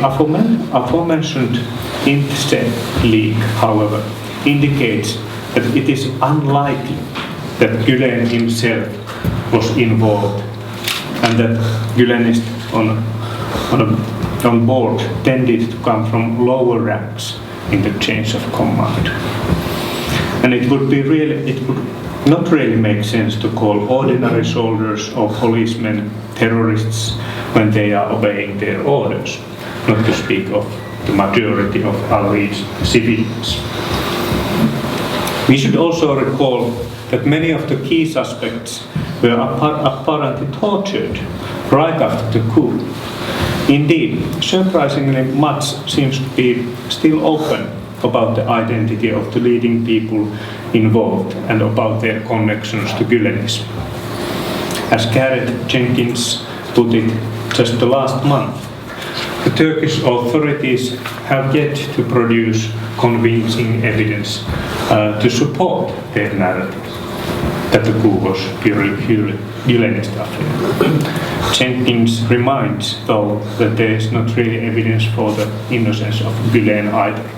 The aforementioned incident leak, however, indicates that it is unlikely that Gülen himself was involved and that Gülenists on board tended to come from lower ranks in the change of command. And it would not really make sense to call ordinary soldiers or policemen terrorists when they are obeying their orders, not to speak of the majority of Allied civilians. We should also recall that many of the key suspects were apparently tortured right after the coup. Indeed, surprisingly much seems to be still open about the identity of the leading people involved and about their connections to Gülenism. As Gareth Jenkins put it just the last month, the Turkish authorities have yet to produce convincing evidence to support their narrative that the coup was Gülenist affair. Jenkins reminds, though, that there is not really evidence for the innocence of Gülen either.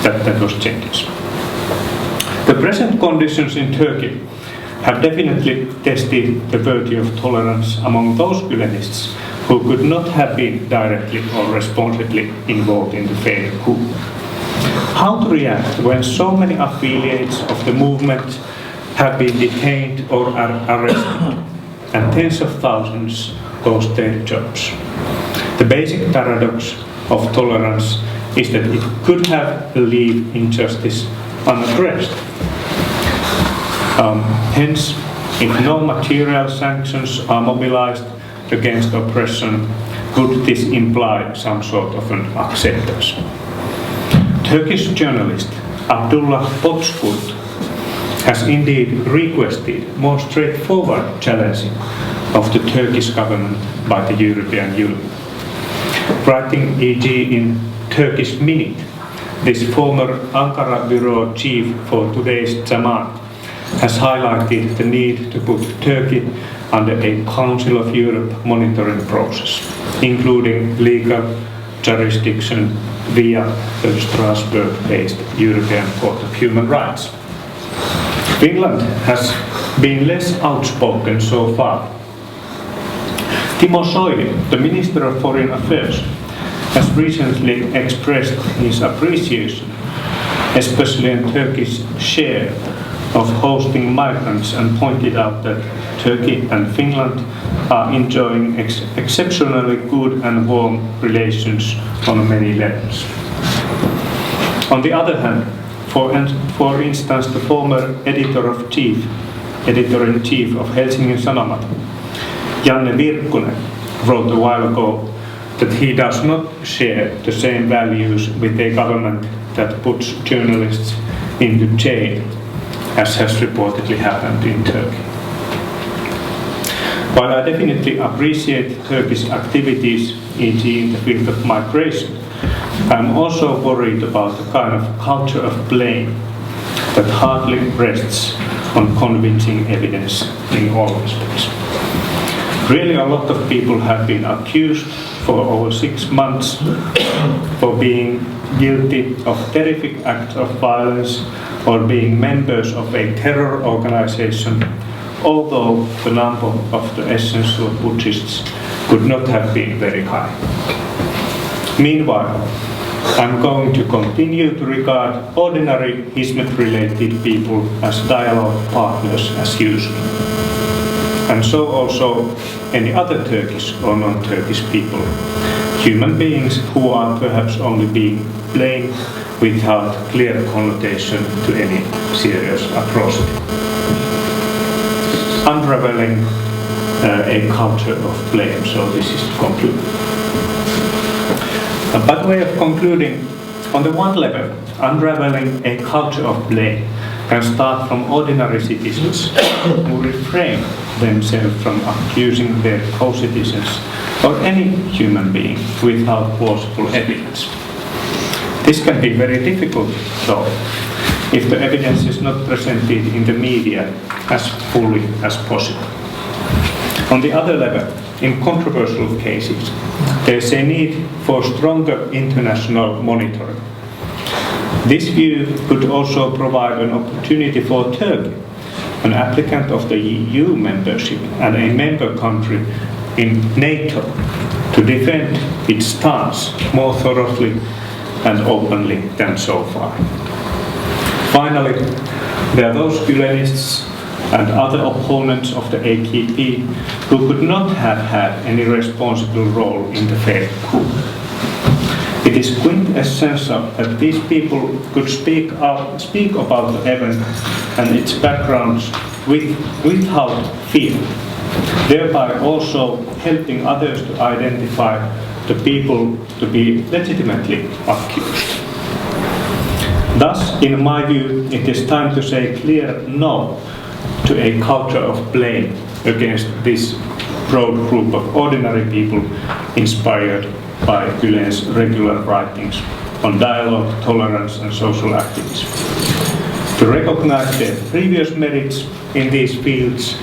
That was Jenkins. The present conditions in Turkey have definitely tested the virtue of tolerance among those Gülenists who could not have been directly or responsibly involved in the failed coup. How to react when so many affiliates of the movement have been detained or are arrested, and tens of thousands lost their jobs? The basic paradox of tolerance is that it could have leave injustice unaddressed. Hence, if no material sanctions are mobilized against oppression, would this imply some sort of an acceptance? Turkish journalist Abdullah Bozkurt has indeed requested more straightforward challenging of the Turkish government by the European Union. Writing e.g. in Turkish Minute, this former Ankara bureau chief for today's Zaman has highlighted the need to put Turkey under a Council of Europe monitoring process, including legal jurisdiction via the Strasbourg-based European Court of Human Rights. Finland has been less outspoken so far. Timo Soini, the Minister of Foreign Affairs, has recently expressed his appreciation, especially in Turkey's share of hosting migrants, and pointed out that Turkey and Finland are enjoying exceptionally good and warm relations on many levels. On the other hand, for instance, the former editor-in-chief of Helsingin Sanomat, Janne Virkkunen, wrote a while ago that he does not share the same values with a government that puts journalists into jail, as has reportedly happened in Turkey. While I definitely appreciate Turkish activities, e.g. in the field of migration, I am also worried about the kind of culture of blame that hardly rests on convincing evidence in all respects. Really, a lot of people have been accused for over 6 months for being guilty of terrific acts of violence or being members of a terror organization, although the number of the essential putschists could not have been very high. Meanwhile, I'm going to continue to regard ordinary Hizmet-related people as dialogue partners as usual. And so also any other Turkish or non-Turkish people, human beings who are perhaps only being blamed without clear connotation to any serious atrocity. Unraveling a culture of blame, so this is to conclude. By way of concluding, on the one level, unraveling a culture of blame can start from ordinary citizens who refrain themselves from accusing their co-citizens or any human being without plausible evidence. This can be very difficult, though, if the evidence is not presented in the media as fully as possible. On the other level, in controversial cases, there is a need for stronger international monitoring. This view could also provide an opportunity for Turkey, an applicant of the EU membership and a member country in NATO, to defend its stance more thoroughly and openly than so far. Finally, there are those Gülenists and other opponents of the AKP who could not have had any responsible role in the failed coup. It is quintessential that these people could speak about the event and its backgrounds without fear, thereby also helping others to identify the people to be legitimately accused. Thus, in my view, it is time to say clear no to a culture of blame against this broad group of ordinary people inspired by Gülen's regular writings on dialogue, tolerance and social activism. To recognize their previous merits in these fields